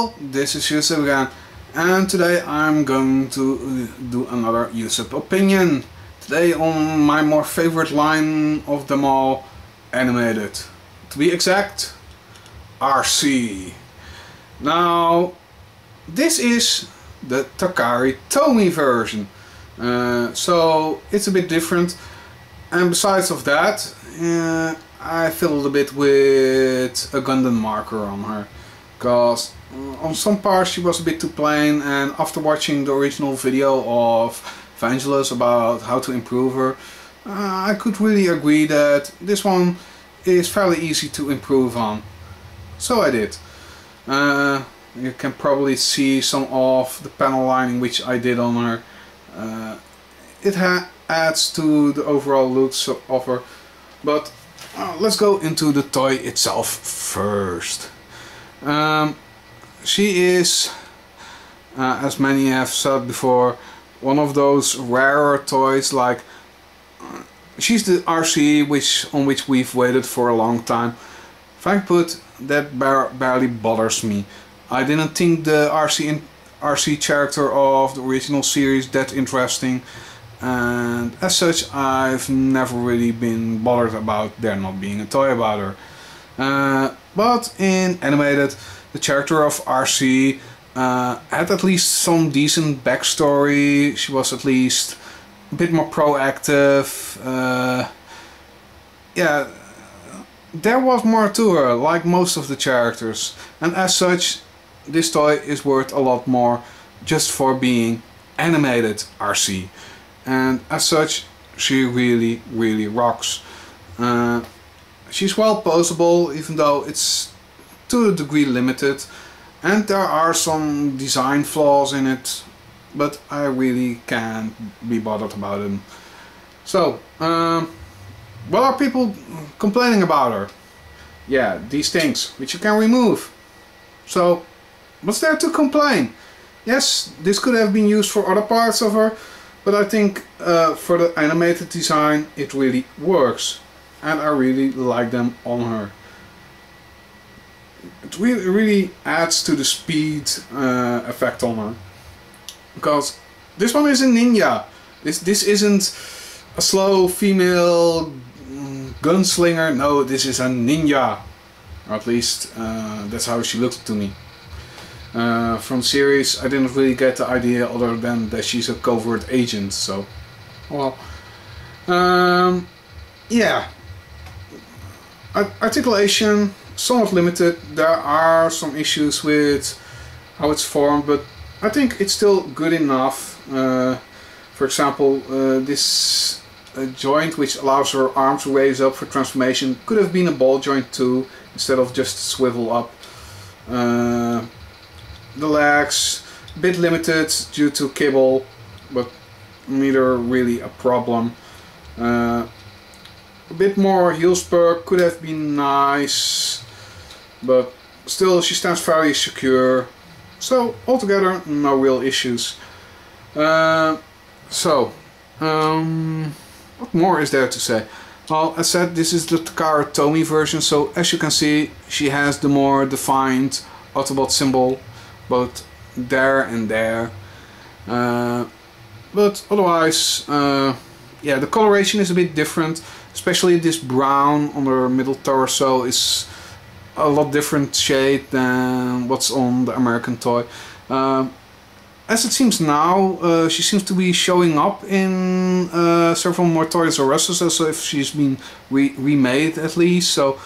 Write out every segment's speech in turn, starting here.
Hello, this is Eucep again, and today I'm going to do another Eucep opinion. Today on my more favorite line of them all, animated. To be exact, Arcee. Now, this is the Takara Tomy version, so it's a bit different. And besides of that, I fiddled a bit with a gundam marker on her, because on some parts she was a bit too plain, and after watching the original video of Vangelis about how to improve her, I could really agree that this one is fairly easy to improve on. So I did. You can probably see some of the panel lining which I did on her. It adds to the overall looks of her, but let's go into the toy itself first. She is, as many have said before, one of those rarer toys. Like, she's the Arcee on which we've waited for a long time. Frank put, that barely bothers me. I didn't think the Arcee character of the original series that interesting, and as such I've never really been bothered about there not being a toy about her. But in animated, the character of Arcee had at least some decent backstory. She was at least a bit more proactive. Yeah, there was more to her, like most of the characters, and as such this toy is worth a lot more just for being animated Arcee, and as such she really rocks. She's well poseable, even though it's to a degree limited, and there are some design flaws in it, but I really can't be bothered about them. So, what are people complaining about her? Yeah, these things, which you can remove. So, what's there to complain? Yes, this could have been used for other parts of her, but I think for the animated design it really works, and I really like them on her. It really adds to the speed effect on her, because this one is a ninja. This isn't a slow female gunslinger. No, this is a ninja, or at least that's how she looked to me. From series I didn't really get the idea other than that she's a covert agent, so well, yeah. Articulation somewhat limited. There are some issues with how it's formed, but I think it's still good enough. For example, this joint which allows her arm to raise up for transformation could have been a ball joint too, instead of just swivel up. The legs, a bit limited due to kibble, but neither really a problem. A bit more heel spur could have been nice, but still she stands very secure. So altogether, no real issues. What more is there to say? Well, as said, this is the Takara Tomy version, so as you can see, she has the more defined Autobot symbol, both there and there. But otherwise, yeah, the coloration is a bit different, especially this brown on her middle torso is a lot different shade than what's on the American toy. As it seems now, she seems to be showing up in several more Toys R Us, so if she's been remade at least. So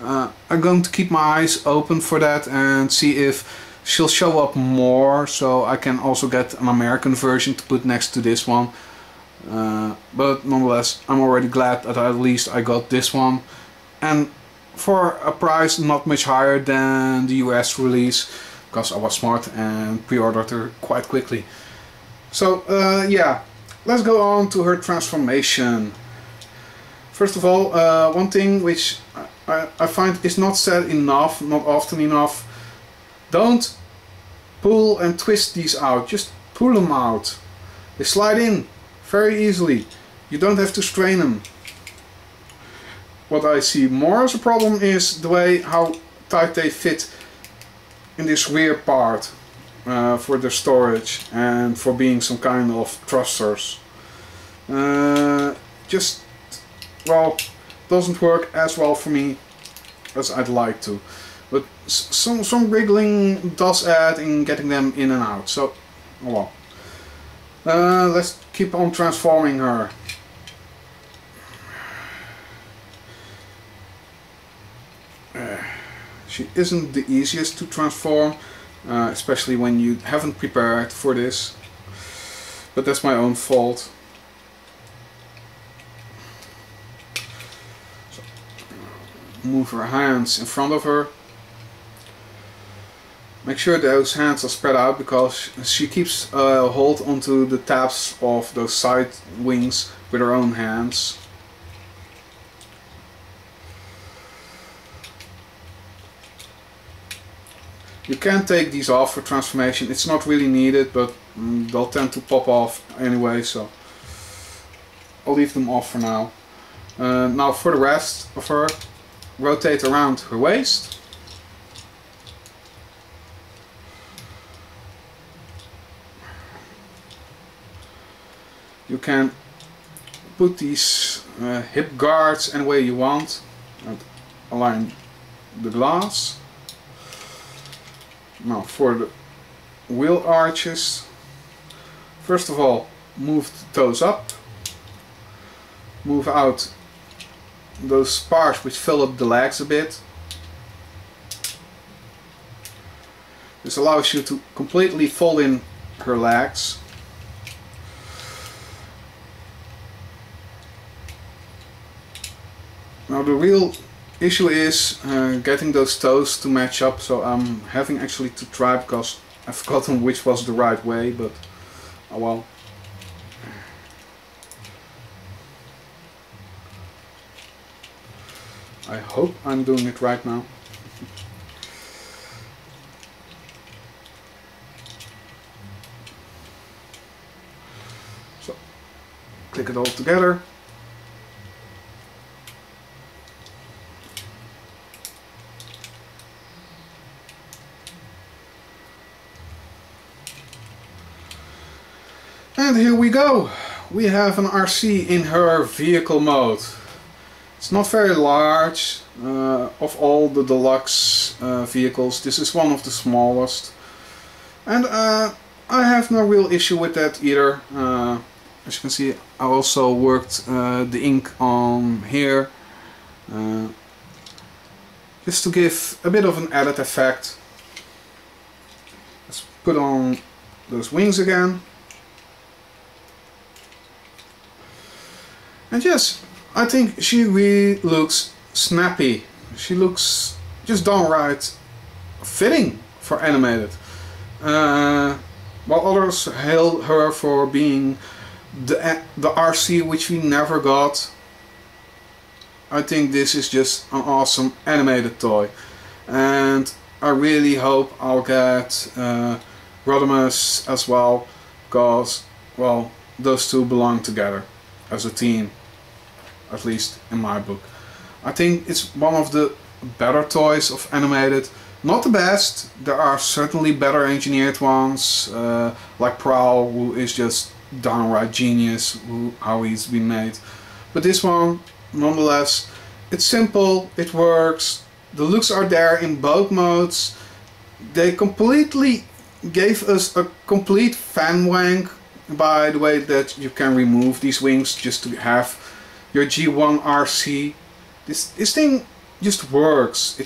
I'm going to keep my eyes open for that and see if she'll show up more, so I can also get an American version to put next to this one. But nonetheless, I'm already glad that at least I got this one, and for a price not much higher than the US release, because I was smart and pre-ordered her quite quickly. So yeah, let's go on to her transformation. First of all, one thing which I find is not said enough, not often enough: don't pull and twist these out, just pull them out. They slide in very easily, you don't have to strain them. What I see more as a problem is the way how tight they fit in this rear part for the storage and for being some kind of thrusters. Just, well, doesn't work as well for me as I'd like to. But some wriggling does add in getting them in and out, so oh well. Let's keep on transforming her. She isn't the easiest to transform, especially when you haven't prepared for this, but that's my own fault. So, move her hands in front of her. Make sure those hands are spread out, because she keeps hold onto the tabs of those side wings with her own hands. You can take these off for transformation, it's not really needed, but they'll tend to pop off anyway, so I'll leave them off for now. Now for the rest of her, rotate around her waist. You can put these hip guards any way you want and align the glass. Now for the wheel arches, first of all move the toes up, move out those spars which fill up the legs a bit. This allows you to completely fold in her legs. Now the real issue is getting those toes to match up, so I'm having actually to try, because I've forgotten which was the right way, but oh well. I hope I'm doing it right now. So, click it all together. And here we go. We have an Arcee in her vehicle mode. It's not very large. Of all the deluxe vehicles, this is one of the smallest. And I have no real issue with that either. As you can see, I also worked the ink on here. Just to give a bit of an added effect. Let's put on those wings again. And yes, I think she really looks snappy. She looks just downright fitting for animated. While others hail her for being the Arcee which we never got, I think this is just an awesome animated toy. And I really hope I'll get Rodimus as well, because, well, those two belong together as a team. At least in my book. I think it's one of the better toys of animated. Not the best, there are certainly better engineered ones, like Prowl, who is just downright genius how he's been made. But this one, nonetheless, it's simple, it works, the looks are there in both modes. They completely gave us a complete fan wank by the way that you can remove these wings just to have your G1 Arcee. This thing just works.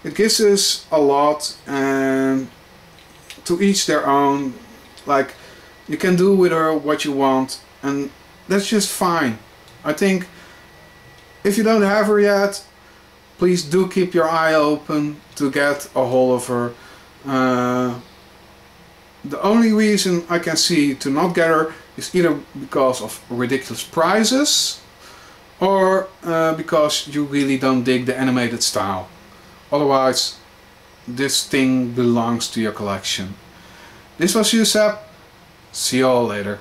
It gives us a lot, and to each their own. Like, you can do with her what you want, and that's just fine. I think if you don't have her yet, please do keep your eye open to get a hold of her. The only reason I can see to not get her is either because of ridiculous prices, or because you really don't dig the animated style. Otherwise, this thing belongs to your collection. This was Eucep. See you all later.